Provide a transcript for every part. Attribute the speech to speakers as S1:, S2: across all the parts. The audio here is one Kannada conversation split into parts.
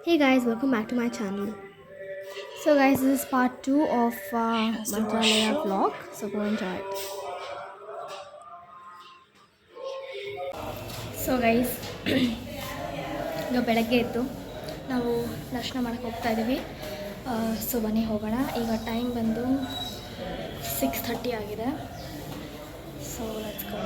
S1: Hey guys, welcome back to my channel. So guys, this is part 2 of Mantralaya vlog. So go enjoy it. So guys ಈಗ ಬೆಳಗ್ಗೆ ಎದ್ದು ನಾವು ದರ್ಶನ ಮಾಡೋಕ್ಕೆ ಹೋಗ್ತಾ ಇದ್ದೀವಿ. ಸೊ ಬನ್ನಿ ಹೋಗೋಣ. ಈಗ ಟೈಮ್ ಬಂದು 6:30 ಆಗಿದೆ. So let's go.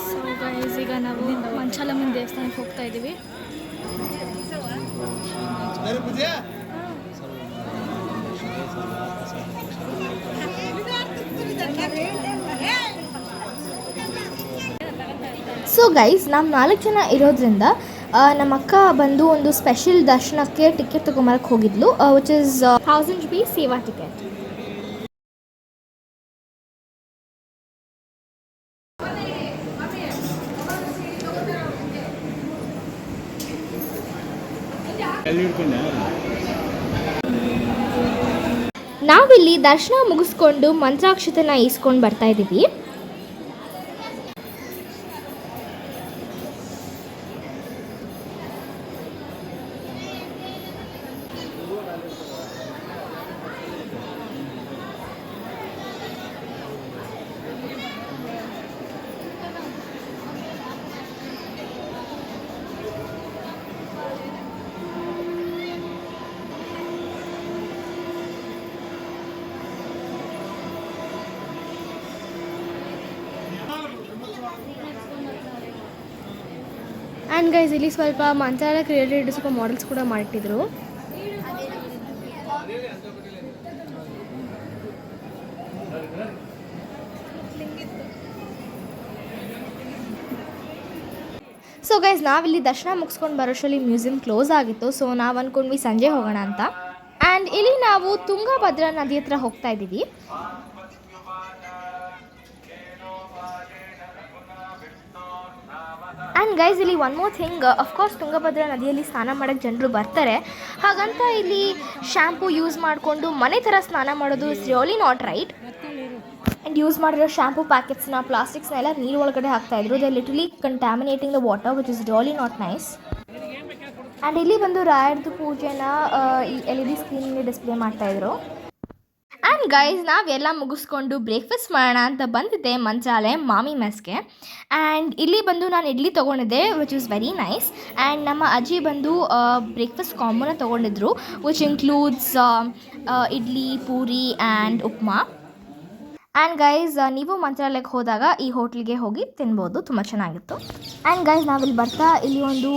S1: So guys ಈಗ ನಾವು ಮಂಚಾಲಮ್ಮನ ದೇವಸ್ಥಾನಕ್ಕೆ ಹೋಗ್ತಾ ಇದ್ದೀವಿ. ಸೊ ಗೈಸ್ ನಾವು 4 ಜನ ಇರೋದ್ರಿಂದ ನಮ್ಮ ಅಕ್ಕ ಬಂದು ಒಂದು ಸ್ಪೆಷಲ್ ದರ್ಶನಕ್ಕೆ ಟಿಕೆಟ್ ತೊಗೊಂಬರಕ್ಕೆ ಹೋಗಿದ್ಲು, ವಿಚ್ ಇಸ್ 1000 rupees ಸೇವಾ ಟಿಕೆಟ್. ನಾವಿಲ್ಲಿ ದರ್ಶನ ಮುಗಿಸ್ಕೊಂಡು ಮಂತ್ರಾಕ್ಷತೆನ ಈಸ್ಕೊಂಡು ಬರ್ತಾ ಇದ್ದೀವಿ. ಆ್ಯಂಡ್ ಗೈಸ್ ಇಲ್ಲಿ ಸ್ವಲ್ಪ ಮಂತ್ರಾಲಯಕ್ಕೆ ರಿಲೇಟೆಡ್ ಸ್ವಲ್ಪ ಮಾಡೆಲ್ಸ್ ಕೂಡ ಮಾಡಿಟ್ಟಿದ್ರು. ಸೊ ಗೈಸ್ ನಾವಿಲ್ಲಿ ದರ್ಶನ ಮುಗಿಸ್ಕೊಂಡು ಬರೋಷ್ಟರಲ್ಲಿ ಮ್ಯೂಸಿಯಂ ಕ್ಲೋಸ್ ಆಗಿತ್ತು. ಸೊ ನಾವು ಅಂದ್ಕೊಂಡ್ವಿ ಸಂಜೆ ಹೋಗೋಣ ಅಂತ. ಆ್ಯಂಡ್ ಇಲ್ಲಿ ನಾವು ತುಂಗಭದ್ರಾ ನದಿ ಹತ್ರ ಹೋಗ್ತಾ ಇದ್ದೀವಿ. ಆ್ಯಂಡ್ ಗೈಸ್ ಇಲ್ಲಿ one more thing, of course Tungabhadra ನದಿಯಲ್ಲಿ ಸ್ನಾನ ಮಾಡೋಕ್ಕೆ ಜನರು ಬರ್ತಾರೆ. ಹಾಗಂತ ಇಲ್ಲಿ ಶ್ಯಾಂಪು ಯೂಸ್ ಮಾಡಿಕೊಂಡು ಮನೆ ಥರ ಸ್ನಾನ ಮಾಡೋದು is really not right. And use ಮಾಡಿರೋ ಶ್ಯಾಂಪು ಪ್ಯಾಕೆಟ್ಸ್ನ ಪ್ಲಾಸ್ಟಿಕ್ಸ್ನ ಎಲ್ಲ ನೀರು ಒಳಗಡೆ ಹಾಕ್ತಾಯಿದ್ರು. They literally contaminating the water which is really not nice. And ಇಲ್ಲಿ ಬಂದು ರಾಯರದು ಪೂಜೆನ ಈ LED ಸ್ಕ್ರೀನಲ್ಲಿ ಡಿಸ್ಪ್ಲೇ ಮಾಡ್ತಾಯಿದ್ರು. ಆ್ಯಂಡ್ ಗೈಸ್ ನಾವೆಲ್ಲ ಮುಗಿಸ್ಕೊಂಡು ಬ್ರೇಕ್ಫಾಸ್ಟ್ ಮಾಡೋಣ ಅಂತ ಬಂದಿದ್ದೆ ಮಂತ್ರಾಲಯ ಮಾಮಿ ಮೆಸ್ಗೆ. ಆ್ಯಂಡ್ ಇಲ್ಲಿ ಬಂದು ನಾನು ಇಡ್ಲಿ ತೊಗೊಂಡಿದ್ದೆ which is very nice. And ನಮ್ಮ ಅಜ್ಜಿ ಬಂದು ಬ್ರೇಕ್ಫಾಸ್ಟ್ ಕಾಂಬೋನ ತೊಗೊಂಡಿದ್ರು which includes idli, puri and upma. And guys ನೀವು ಮಂತ್ರಾಲಯಕ್ಕೆ ಹೋದಾಗ ಈ ಹೋಟ್ಲಿಗೆ ಹೋಗಿ ತಿನ್ಬೋದು, ತುಂಬ ಚೆನ್ನಾಗಿತ್ತು. ಆ್ಯಂಡ್ ಗೈಸ್ ನಾವಿಲ್ಲಿ ಬರ್ತಾ ಇಲ್ಲಿ ಒಂದು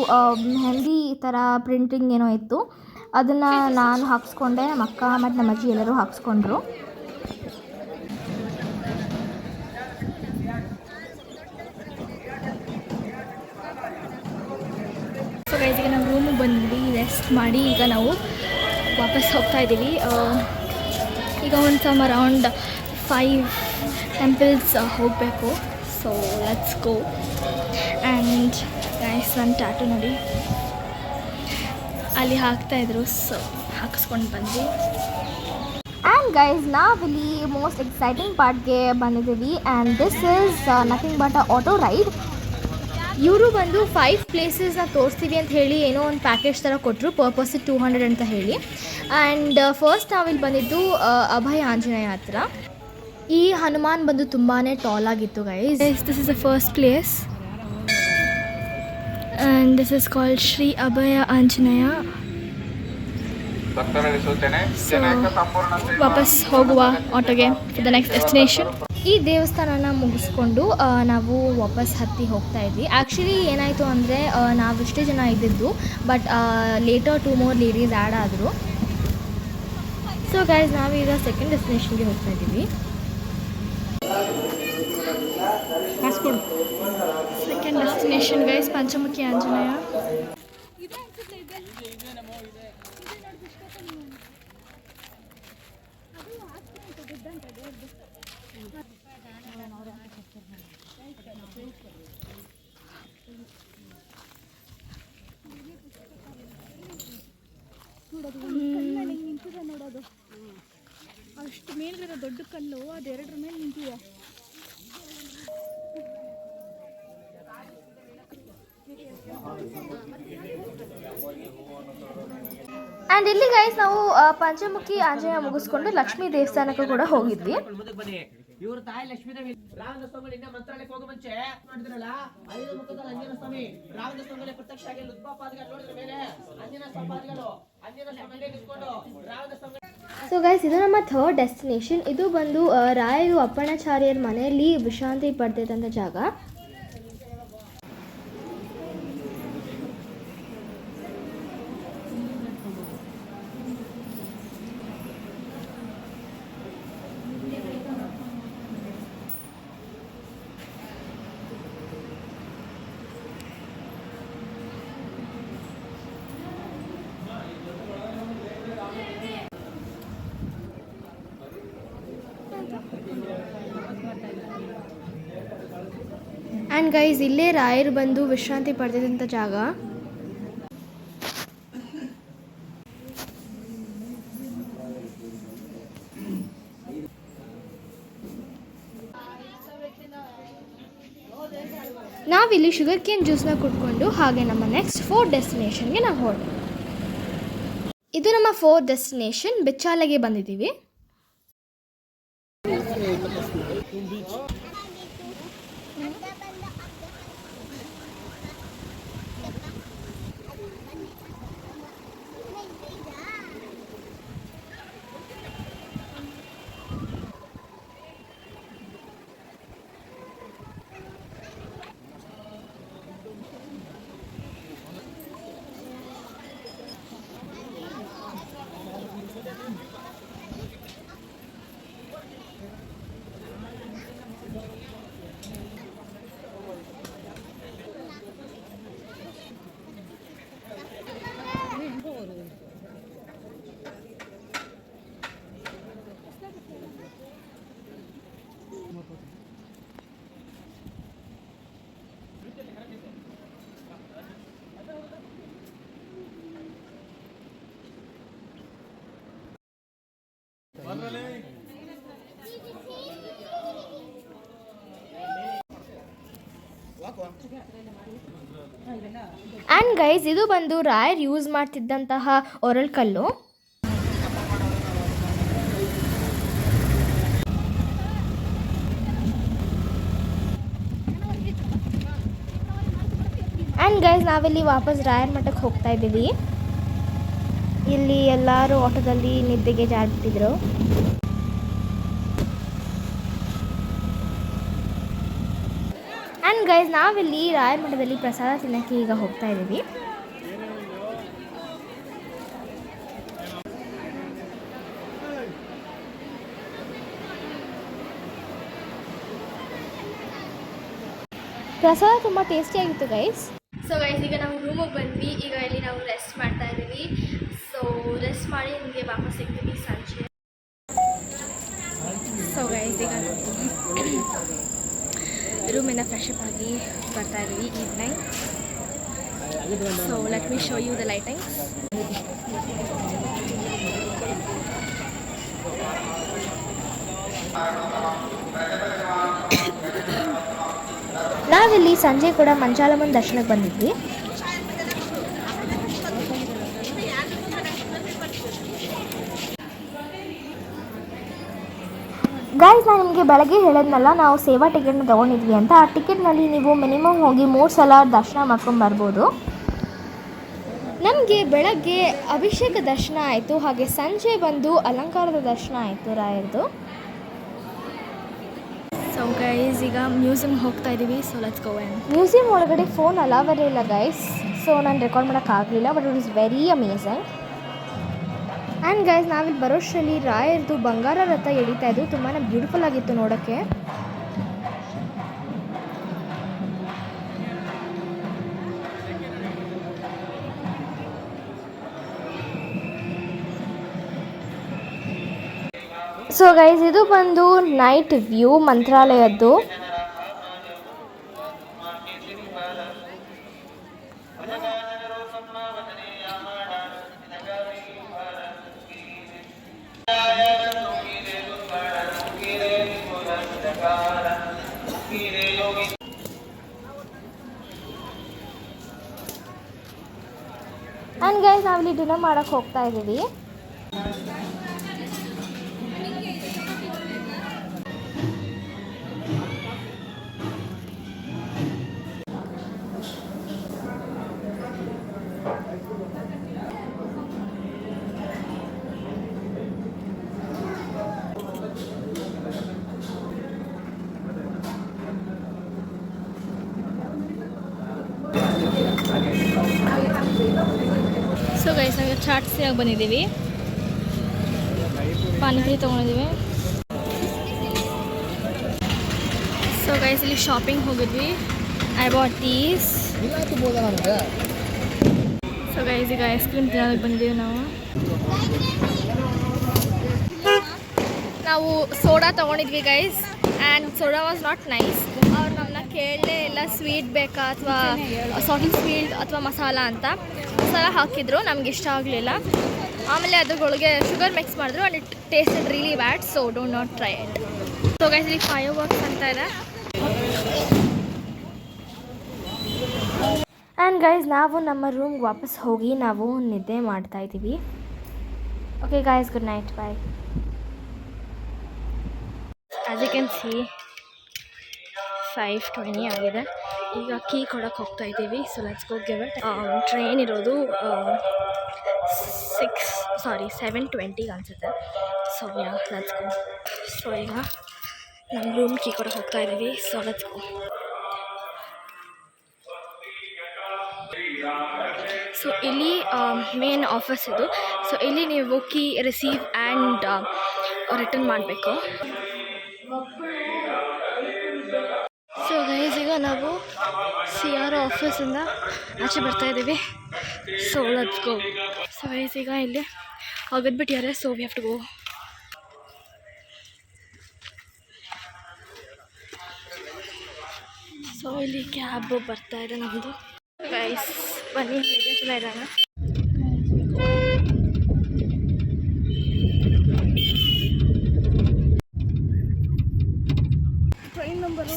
S1: ಮೆಹಂದಿ ಥರ ಪ್ರಿಂಟಿಂಗ್ ಏನೋ ಇತ್ತು, ಅದನ್ನು ನಾನು ಹಾಕ್ಸ್ಕೊಂಡೆ, ನಮ್ಮ ಅಕ್ಕ ಮತ್ತು ನಮ್ಮ ಅಜ್ಜಿ ಎಲ್ಲರೂ ಹಾಕ್ಸ್ಕೊಂಡ್ರು. ಸೊ ಗೈಸ್ ಈಗ ನಾವು ರೂಮಿಗೆ ಬಂದ್ವಿ, ರೆಸ್ಟ್ ಮಾಡಿ ಈಗ ನಾವು ವಾಪಸ್ ಹೋಗ್ತಾ ಇದ್ದೀವಿ. ಈಗ ಒಂದು ಸಮ್ ಅರೌಂಡ್ 5 ಟೆಂಪಲ್ಸ್ ಹೋಗಬೇಕು. So let's go. And guys ನನ್ನ ಟ್ಯಾಟೂ ನೋಡಿ ಅಲ್ಲಿ ಹಾಕ್ತಾಯಿದ್ರು, ಸೊ ಹಾಕಿಸ್ಕೊಂಡು ಬಂದ್ವಿ. ಆ್ಯಂಡ್ ಗೈಸ್ ನಾವಿಲ್ಲಿ ಮೋಸ್ಟ್ ಎಕ್ಸೈಟಿಂಗ್ ಪಾರ್ಟ್ಗೆ ಬಂದಿದ್ದೀವಿ. And this is nothing but a auto ride. ಇವರು ಬಂದು 5 ಪ್ಲೇಸಸ್ನ ತೋರಿಸ್ತೀವಿ ಅಂತ ಹೇಳಿ ಏನೋ ಒಂದು ಪ್ಯಾಕೇಜ್ ಥರ ಕೊಟ್ಟರು, ಪರ್ ಪರ್ಸನ್ 200 ಅಂತ ಹೇಳಿ. ಆ್ಯಂಡ್ ಫಸ್ಟ್ ನಾವಿಲ್ಲಿ ಬಂದಿದ್ದು ಅಭಯ ಆಂಜನೇಯ ಹತ್ರ. ಈ ಹನುಮಾನ್ ಬಂದು ತುಂಬಾ ಟಾಲ್ ಆಗಿತ್ತು guys. This is the first place and this is called Sri Abhaya Anjaneya. So ವಾಪಸ್ ಹೋಗುವ ಆಟೋಗೆ ಫಾರ್ ದ ನೆಕ್ಸ್ಟ್ ಡೆಸ್ಟಿನೇಷನ್. ಈ ದೇವಸ್ಥಾನನ ಮುಗಿಸ್ಕೊಂಡು ನಾವು ವಾಪಸ್ ಹತ್ತಿ ಹೋಗ್ತಾ ಇದ್ವಿ. ಆ್ಯಕ್ಚುಲಿ ಏನಾಯಿತು ಅಂದರೆ ನಾವು ಇಷ್ಟೇ ಜನ ಇದ್ದಿದ್ದು, but later 2 more ladies add ಆದರು. ಸೊ ಗೈಸ್ ನಾವೀಗ ಸೆಕೆಂಡ್ ಡೆಸ್ಟಿನೇಷನ್ಗೆ ಹೋಗ್ತಾ ಇದ್ದೀವಿ. Second destination guys Panchamukhi Anjaneya. So guys, ಈಗ ನಾವು ರೂಮಿಗೆ ಬಂದ್ವಿ, ರೆಸ್ಟ್ ಮಾಡಿ ಈಗ ನಾವು ವಾಪಸ್ ಹೋಗ್ತಾ ಇದ್ದೀವಿ. ಆ್ಯಕ್ಚುಲಿ ಏನಾಯಿತು ಅಂದರೆ ನಾವು ಇಷ್ಟೇ ಜನ ಇದ್ದಿದ್ದು, but later 2 more ladies add ಆದರು. ಸೊ ಗೈಸ್ ನಾವೀಗ ಸೆಕೆಂಡ್ ಡೆಸ್ಟಿನೇಷನ್ಗೆ ಹೋಗ್ತಾ ಇದ್ದೀವಿ. Second destination guys Panchamukhi Anjaneya.
S2: ನಿಂತಿದೆ ನೋಡೋದು. ಅಷ್ಟು ಮೇಲ್ಗಡೆ ದೊಡ್ಡ ಕಲ್ಲು ಅದೆರಡರ ಮೇಲೆ ನಿಂತಿದೆ.
S1: ಆ್ಯಂಡ್ ಇಲ್ಲಿ ಗೈಸ್ ನಾವು ಪಂಚಮುಖಿ ಆಂಜನೇಯ ಮುಗಿಸ್ಕೊಂಡು ಲಕ್ಷ್ಮೀ ದೇವಸ್ಥಾನಕ್ಕೂ ಕೂಡ ಹೋಗಿದ್ವಿ.
S3: ಇವ್ರ ತಾಯಿ ಲಕ್ಷ್ಮೀದೇವಿ ರಾಮನ ಸ್ವಾಮಿಯಿಂದ ಮಂತ್ರಾಲಯಕ್ಕೆ ಹೋಗೋ ಮುಂಚೆ ಮಾಡಿದ್ರಲ್ಲ 5 ಮುಖದ ಆಂಜನೇಯ ಸ್ವಾಮಿ ರಾಮನ ಸ್ವಾಮಿಗೆ ಪ್ರತ್ಯಕ್ಷ ಆಗಿ ಉದ್ಭವಪಾದಗಳು ನೋಡಿದ್ರ ಮೇಲೆ ಆಂಜನೇಯ ಸ್ವಾಮಿಗಳು ಆಂಜನೇಯ ಸ್ವಾಮಿಗೆ ನಿಂತ್ಕೊಂಡು ರಾಮನ ಸ್ವಾಮಿ.
S1: ಸೊ ಗೈಸ್ ಇದು ನಮ್ಮ ಥರ್ಡ್ ಡೆಸ್ಟಿನೇಷನ್. ಇದು ಬಂದು ರಾಯರು ಅಪ್ಪಣಾಚಾರ್ಯರ ಮನೆಯಲ್ಲಿ ವಿಶ್ರಾಂತಿ ಪಡೆದಿದ್ದಂಥ ಜಾಗ. ಆ್ಯಂಡ್ ಗೈಸ್ ಇಲ್ಲೇ ರಾಯರು ಬಂದು ವಿಶ್ರಾಂತಿ ಪಡೆದಿದ್ದಂಥ ಜಾಗ. ನಾವಿಲ್ಲಿ ಶುಗರ್ ಕೇನ್ ಜ್ಯೂಸ್ನ ಕುಟ್ಕೊಂಡು ಹಾಗೆ ನಮ್ಮ ನೆಕ್ಸ್ಟ್ 4th ಡೆಸ್ಟಿನೇಷನ್ಗೆ ನಾವು ಹೊರಟು. ಇದು ನಮ್ಮ 4th ಡೆಸ್ಟಿನೇಷನ್ ಬಿಚ್ಚಾಲೆಗೆ ಬಂದಿದ್ದೀವಿ. ಆ್ಯಂಡ್ ಗೈಸ್ ಇದು ಬಂದು ರಾಯರ್ ಯೂಸ್ ಮಾಡ್ತಿದ್ದಂತಹ ಒರಳು ಕಲ್ಲು. ಆ್ಯಂಡ್ ಗೈಸ್ ನಾವಿಲ್ಲಿ ವಾಪಸ್ ರಾಯರ್ ಮಠಕ್ಕೆ ಹೋಗ್ತಾ ಇದ್ದೀವಿ. ಇಲ್ಲಿ ಎಲ್ಲರೂ ಆಟೋದಲ್ಲಿ ನಿದ್ದೆಗೆ ಜಾರಿಬಿಟ್ಟಿದ್ರು. ಆ್ಯಂಡ್ ಗೈಸ್ ನಾವಿಲ್ಲಿ ರಾಯರ ಮಠದಲ್ಲಿ ಪ್ರಸಾದ ತಿನ್ನೋಕ್ಕೆ ಈಗ ಹೋಗ್ತಾ ಇದ್ದೀವಿ. ಪ್ರಸಾದ ತುಂಬ ಟೇಸ್ಟಿಯಾಗಿತ್ತು ಗೈಸ್. ಸೊ ಗೈಸ್ ಈಗ ನಾವು ರೂಮಿಗೆ ಬಂದ್ವಿ. ಈಗ ಇಲ್ಲಿ ನಾವು ರೆಸ್ಟ್ ಮಾಡ್ತಾ ಇದ್ದೀವಿ. ಸೊ ರೆಸ್ಟ್ ಮಾಡಿ ನಿಮಗೆ ವಾಪಸ್ ಸಿಗ್ತೀವಿ ಸಂಜೆ. ಸೊ ಗೈಸ್ ಈಗ ರೂಮಿಂದ ಫ್ರೆಶ್ ಅಪ್ ಆಗಿ ಬರ್ತಾ ಇದ್ದೀವಿ evening. So let me show you the lightings. ನಾವಿಲ್ಲಿ ಸಂಜೆ ಕೂಡ ಮಂಚಾಲಮ್ಮನ ದರ್ಶನಕ್ಕೆ ಬಂದಿದ್ವಿ. ಗೈಸ್ ನಾನು ನಿಮಗೆ ಬೆಳಗ್ಗೆ ಹೇಳಿದ್ನಲ್ಲ ನಾವು ಸೇವಾ ಟಿಕೆಟ್ನ ತೊಗೊಂಡಿದ್ವಿ ಅಂತ. ಆ ಟಿಕೆಟ್ನಲ್ಲಿ ನೀವು ಮಿನಿಮಮ್ ಹೋಗಿ 3 ಸಲ ದರ್ಶನ ಮಾಡ್ಕೊಂಬರ್ಬೋದು. ನಮಗೆ ಬೆಳಗ್ಗೆ ಅಭಿಷೇಕ ದರ್ಶನ ಆಯಿತು, ಹಾಗೆ ಸಂಜೆ ಬಂದು ಅಲಂಕಾರದ ದರ್ಶನ ಆಯಿತು ರಾಯರದು. ಸೊ ಗೈಸ್ ಈಗ ಮ್ಯೂಸಿಯಂ ಹೋಗ್ತಾ ಇದ್ದೀವಿ. So let's go in. Museum ಒಳಗಡೆ ಫೋನ್ ಅಲಾವರ್ ಇಲ್ಲ ಗೈಸ್. ಸೊ ನಾನು ರೆಕಾರ್ಡ್ ಮಾಡೋಕ್ಕಾಗಲಿಲ್ಲ, but it is very amazing. And guys ನಾವಿಲ್ಲಿ ಬರೋಷ್ಟರಲ್ಲಿ ರಾಯರದು ಬಂಗಾರ ರಥ ಎಳೀತಾ ಇದ್ದು ತುಂಬಾ ಬ್ಯೂಟಿಫುಲ್ ಆಗಿತ್ತು ನೋಡೋಕ್ಕೆ. ಸೊ ಗೈಸ್ ಇದು ಬಂದು ನೈಟ್ ವ್ಯೂ ಮಂತ್ರಾಲಯದ್ದು. ಆ್ಯಂಡ್ ಗೈಸ್ ನಾವಿಲ್ಲಿ ಡಿನ್ನರ್ ಮಾಡೋಕ್ಕೆ ಹೋಗ್ತಾ ಇದ್ದೀವಿ.
S2: ಸೊ ಗೈಸ್ ನಾವು ಚಾಟ್ ಸಿಯಾಗಿ ಬಂದಿದ್ದೀವಿ, ಪಾನಿಪುರಿ ತೊಗೊಂಡಿದ್ದೀವಿ. ಸೊ ಗೈಸ್ ಇಲ್ಲಿ ಶಾಪಿಂಗ್ ಹೋಗಿದ್ವಿ. I bought these. So guys ಈಗ ಐಸ್ ಕ್ರೀಮ್ ತಿನ್ನೋದಕ್ಕೆ ಬಂದಿದ್ದೀವಿ ನಾವು ಸೋಡಾ ತೊಗೊಂಡಿದ್ವಿ guys, and soda was not nice. ಅವ್ರು ನಮ್ಮನ್ನ ಕೇಳಲೇ ಇಲ್ಲ ಸ್ವೀಟ್ ಬೇಕಾ ಅಥವಾ ಸಾಲ್ಟ್ ಸ್ವೀಟ್ ಅಥವಾ ಮಸಾಲ ಅಂತ. ಮಸಾಲ ಹಾಕಿದ್ರು, ನಮ್ಗೆ ಇಷ್ಟ ಆಗಲಿಲ್ಲ. ಆಮೇಲೆ ಅದ್ರೊಳಗೆ ಶುಗರ್ ಮಿಕ್ಸ್ ಮಾಡಿದ್ರು and it tasted really bad, so don't not try it. So guys ಇಲ್ಲಿ ಫೈರ್ ವರ್ಕ್ಸ್ ಅಂತ ಇದೆ.
S1: ಆ್ಯಂಡ್ ಗೈಸ್ ನಾವು ನಮ್ಮ ರೂಮ್ಗೆ ವಾಪಸ್ ಹೋಗಿ ನಾವು ನಿದ್ದೆ ಮಾಡ್ತಾಯಿದ್ದೀವಿ. Okay guys, good night, bye.
S2: As you can see 5:20 ಆಗಿದೆ. ಈಗ ಕೀ ಕೊಡೋಕ್ಕೆ ಹೋಗ್ತಾ ಇದ್ದೀವಿ. So let's go give it. Train ಇರೋದು 7:20 ಅನಿಸುತ್ತೆ. So ya let's go. So ಈಗ ನಮ್ಮ ರೂಮ್ ಕೀ ಕೊಡೋಕ್ಕೆ ಹೋಗ್ತಾ ಇದ್ದೀವಿ. So let's go. ಸೊ ಇಲ್ಲಿ ಮೇನ್ ಆಫೀಸ್ ಇದು. ಸೊ ಇಲ್ಲಿ ನೀವು ಕೀ ರಿಸೀವ್ ಆ್ಯಂಡ್ ರಿಟರ್ನ್ ಮಾಡಬೇಕು. ಸೊ ಗೈಸ್ ಈಗ ನಾವು CR ಆಫೀಸಿಂದ ಆಚೆ ಬರ್ತಾ ಇದ್ದೀವಿ. So let's go. So guys ಈಗ ಇಲ್ಲಿ ಅಗದ್ಬಿಟ್ಟಿದ್ದಾರೆ. So we have to go. So ಇಲ್ಲಿ ಕ್ಯಾಬ್ ಬರ್ತಾ ಇದೆ ನಮ್ಮದು. ಗೈಸ್ ಬನ್ನಿ ಎಲ್ಲ ಇರೋಣ.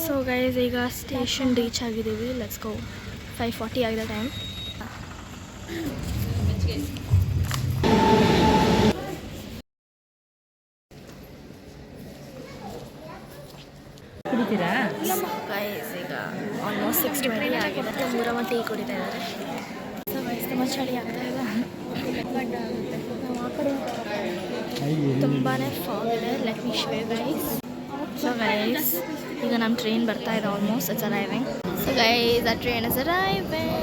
S2: ಸೊ ಗೈಸ್ ಈಗ ಸ್ಟೇಷನ್ ರೀಚ್ ಆಗಿದ್ದೀವಿ. Let's go. 5:40 ಆಗಿದೆ ಟೈಮ್.
S4: ಕುಡಿತೀರಾ?
S2: ಗೈಸ್ ಈಗ ಆಲ್ಮೋಸ್ಟ್ 6:20 ಆಗಿದೆ. ಮೂರಮ್ಮ ಟೀ ಕುಡಿತಾ ಇದ್ದಾರೆ. ಸೊ ಗೈಸ್ ತುಂಬ ಚಳಿ ಆಗ್ತಾ ಇದೆ. ತುಂಬಾ ಫಾಗ್ ಇದೆ. Let me show you guys. So guys ಈಗ ನಮ್ಮ ಟ್ರೈನ್ ಬರ್ತಾ ಇದೆ. Almost it's arriving. So guys ಆ train is arriving.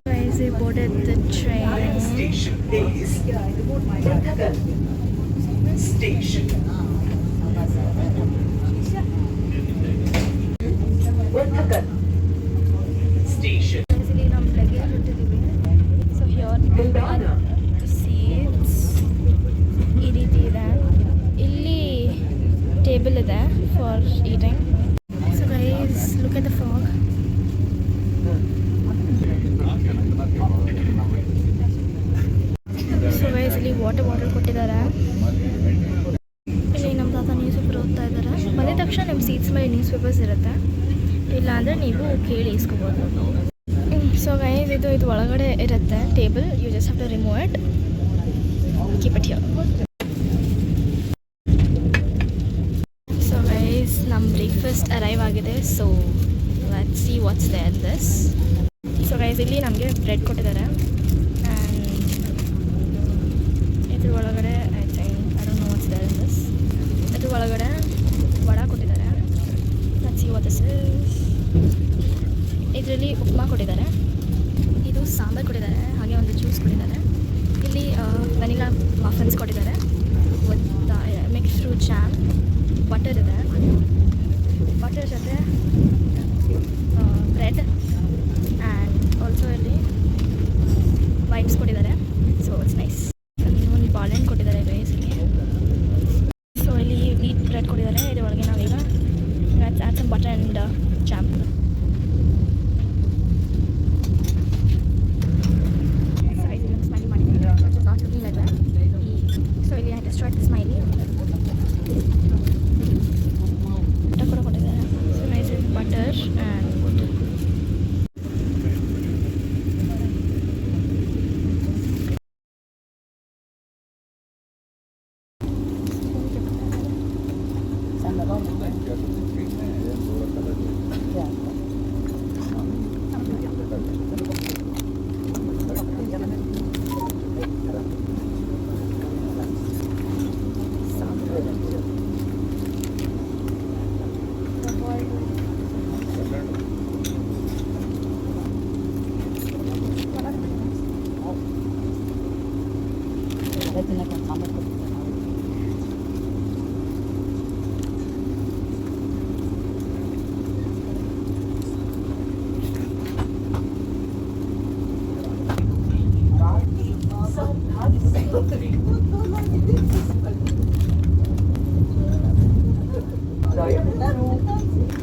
S2: Guys, we boarded the train.
S5: Station is Wattagal. Station. Wattagal. Station.
S2: Basically, ನಮ್ಮ ಲಗೇಜ್ ಇಟ್ಟಿದ್ದೀವಿ. ಸೊ ಹಿಯರ್ ಸೀಟ್ಸ್ ಈ ರೀತಿ ಇದೆ. ಇಲ್ಲಿ ಟೇಬಲ್ ಇದೆ for eating. So guys look at the fog. So guys ಇಲ್ಲಿ ವಾಟರ್ ಬಾಟಲ್ ಕೊಟ್ಟಿದ್ದಾರೆ. ಇಲ್ಲಿ ನಮ್ಮ ತಾತ ನ್ಯೂಸ್ ಪೇಪರ್ ಓದ್ತಾ ಇದ್ದಾರೆ. ಬಂದಿದ ತಕ್ಷಣ ನಿಮ್ಮ ಸೀಟ್ಸ್ ಮೇಲೆ ನ್ಯೂಸ್ ಪೇಪರ್ಸ್ ಇರುತ್ತೆ, ಇಲ್ಲಾಂದರೆ ನೀವು ಕೇಳಿ ಇಸ್ಕೋಬೋದು. ಸೊ ಗೈಸ್ ಇದು ಒಳಗಡೆ ಇರುತ್ತೆ table. You just have to remove it, keep it here. So guys ನಮ್ಮ ಬ್ರೇಕ್ಫಾಸ್ಟ್ ಅರೈವ್ ಆಗಿದೆ. So let's see what's there in this. So guys ಇಲ್ಲಿ ನಮಗೆ ಬ್ರೆಡ್ ಕೊಟ್ಟಿದ್ದಾರೆ ಆ್ಯಂಡ್ ಇದ್ರ ಒಳಗಡೆ I don't know what's there in this. ಇದ್ರ ಒಳಗಡೆ ವಡ ಕೊಟ್ಟಿದ್ದಾರೆ. Let's see what this is. ಇದರಲ್ಲಿ ಉಪ್ಮಾ ಕೊಟ್ಟಿದ್ದಾರೆ. ಇದು ಸಾಂಬಾರು ಕೊಟ್ಟಿದ್ದಾರೆ, ಹಾಗೆ ಒಂದು ಜ್ಯೂಸ್ ಕೊಟ್ಟಿದ್ದಾರೆ. ಇಲ್ಲಿ ವೆನಿಲಾ ಮಫನ್ಸ್ ಕೊಟ್ಟಿದ್ದಾರೆ with mix fruit jam. Butter ಇದೆ, ಬಟರ್ ಜೊತೆ ಬ್ರೆಡ್ ಆ್ಯಂಡ್ ಆಲ್ಸೋ ಇಲ್ಲಿ ವೈಪ್ಸ್ ಕೊಟ್ಟಿದ್ದಾರೆ. So it's nice. ಒಂದು ಬಾಳೆಹಣ್ಣು ಕೊಟ್ಟಿದ್ದಾರೆ ಬೇಸಿಗೆ. ಸೊ ಇಲ್ಲಿ ವೀಟ್ ಬ್ರೆಡ್ ಕೊಟ್ಟಿದ್ದಾರೆ. ಇದರೊಳಗೆ ನಾವೀಗ add some butter and jam. Smiley ಮಾಡಿದ್ದೀವಿ. Not looking like that. So ಇಲ್ಲಿ I distract smiley.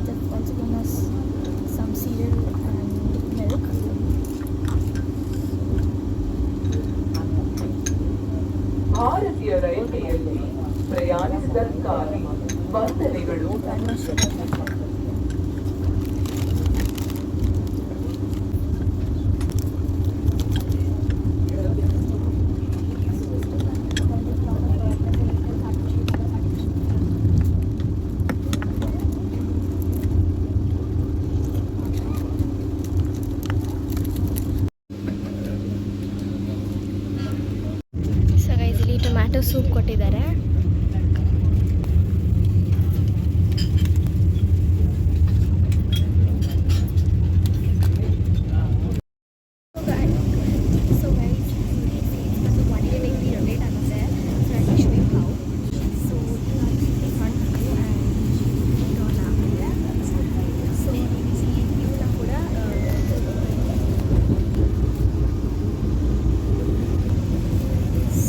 S2: They've also given us some cereal and milk.
S5: ಭಾರತೀಯ ರೈಲ್ವೆಯಲ್ಲಿ ಪ್ರಯಾಣಿಸಿದಕ್ಕಾಗಿ ವಂದನೆಗಳು.
S2: ಸೊ ಗೈಸ್ ಇಲ್ಲಿ ಟೊಮ್ಯಾಟೊ ಸೂಪ್ ಕೊಟ್ಟಿದ್ದಾರೆ. So guys, ಬಂದು one day weekly rotate ಆಗುತ್ತೆ. So let me show you how. So in front view and turn ಆಗುತ್ತೆ. So ಇವನ್ನ ಕೂಡ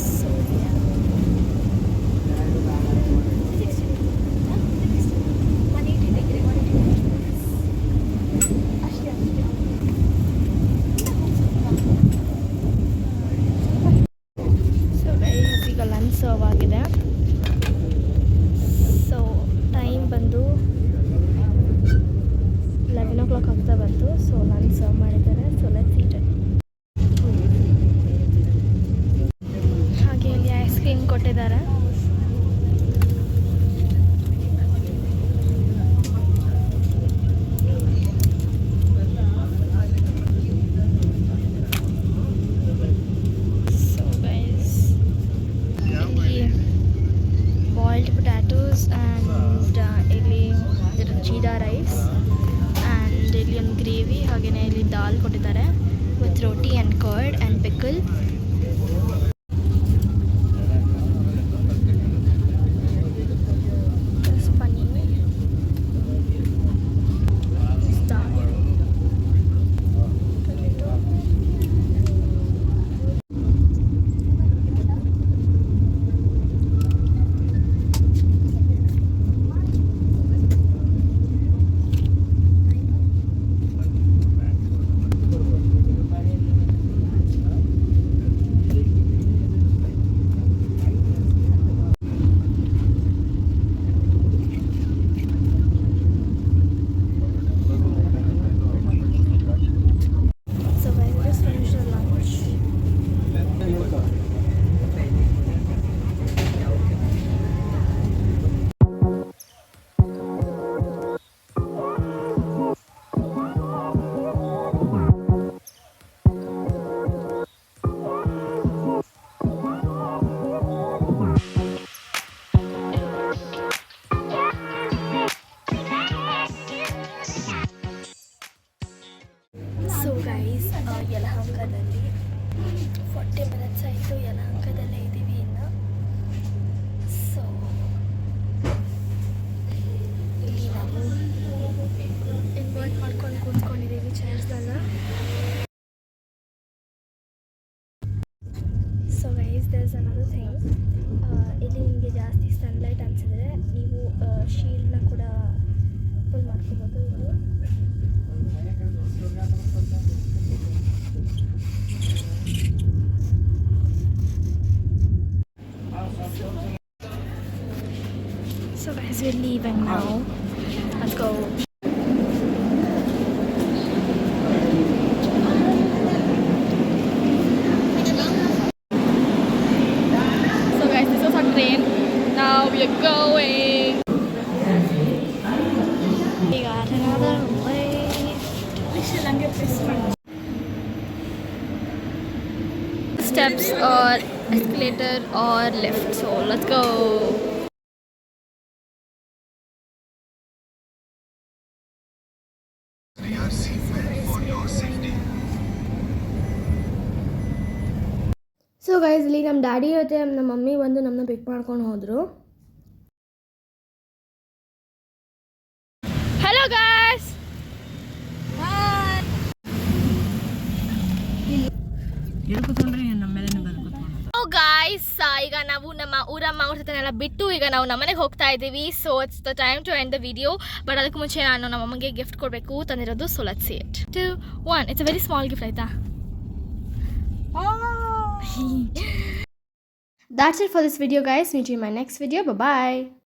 S2: so yeah. 180 degree, 180 degrees. ಅಷ್ಟೇ ಸೊ ಗೈಸ್ ಈಗ ಲಂಚ್ ಸರ್ವ್ ಆಗಿದೆ. ಸೊ ಟೈಮ್ ಬಂದು 11 o'clock ಆಗ್ತಾ ಬಂತು. ಸೊ ಲಂಚ್ ಸರ್ವ್ ಮಾಡಿದ್ದಾರೆ. So let's eat it. ಹಾಗೆ ಇಲ್ಲಿ ಐಸ್ ಕ್ರೀಮ್ ಕೊಟ್ಟಿದ್ದಾರೆ. ಸೊ ಗೈಸ್ ಇಲ್ಲಿ ಬಾಯ್ಲ್ಡ್ ಪೊಟ್ಯಾಟೋಸ್ ಆ್ಯಂಡ್ ಇಲ್ಲಿ ಜೀರಾ ರೈಸ್ ಆ್ಯಂಡ್ ಇಲ್ಲಿ ಒಂದು ಗ್ರೇವಿ, ಹಾಗೆಯೇ ಇಲ್ಲಿ ದಾಲ್ ಕೊಟ್ಟಿದ್ದಾರೆ with roti and curd and pickle. Paneer, dal, potato. So guys, we just finished our lunch. So guys ಯಲಹಂಕದಲ್ಲಿ 40 ಮಿನಿಟ್ಸ್ ಆಯಿತು. ಯಲಹಂಕದಲ್ಲೇ ಇದ್ದೀವಿ ಇನ್ನು. ಸೊ ಇಲ್ಲಿ ನಾವು ಇನ್ವೈಟ್ ಮಾಡ್ಕೊಂಡು ಕೂತ್ಕೊಂಡಿದ್ದೀವಿ ಚೇರ್ಸ್ನೆಲ್ಲ. So guys there is another thing. ಇಲ್ಲಿ ನಿಮಗೆ ಜಾಸ್ತಿ ಸನ್ಲೈಟ್ ಅನಿಸಿದ್ರೆ ನೀವು ಶೀಲ್ಡ್ನ ಕೂಡ ಫುಲ್ ಮಾಡ್ಕೋಬೋದು. ಇಲ್ಲಿ so guys, we're leaving now. Let's go. So guys, this was our train. Now we are going. We got another lift. Steps or escalator or lift. So let's go. So
S1: so guys ಇಲ್ಲಿ ನಮ್ಮ ಡ್ಯಾಡಿ ಮತ್ತು ನಮ್ಮ ಮಮ್ಮಿ ಬಂದು ನಮ್ಮನ್ನ ಪಿಕ್ ಮಾಡ್ಕೊಂಡು ಹೋದರು. ಹಲೋ ಗಾಯ್ಸ್, ಗಾಯ್ಸ್ ಈಗ ನಾವು ನಮ್ಮ ಊರಮ್ಮ ಅವ್ರ ಜೊತೆನೆಲ್ಲ ಬಿಟ್ಟು ಈಗ ನಾವು ನಮ್ಮನೆಗೆ ಹೋಗ್ತಾ ಇದ್ದೀವಿ. So it's the time to end the video. But ಅದಕ್ಕೆ ಮುಂಚೆ ನಾನು ನಮ್ಮ ಅಮ್ಮಗೆ ಗಿಫ್ಟ್ ಕೊಡಬೇಕು ತಂದಿರೋದು. So let's see it. 2, 1. It's a very small gift ಆಯ್ತಾ. That's it for this video guys. Meet you in my next video. Bye bye.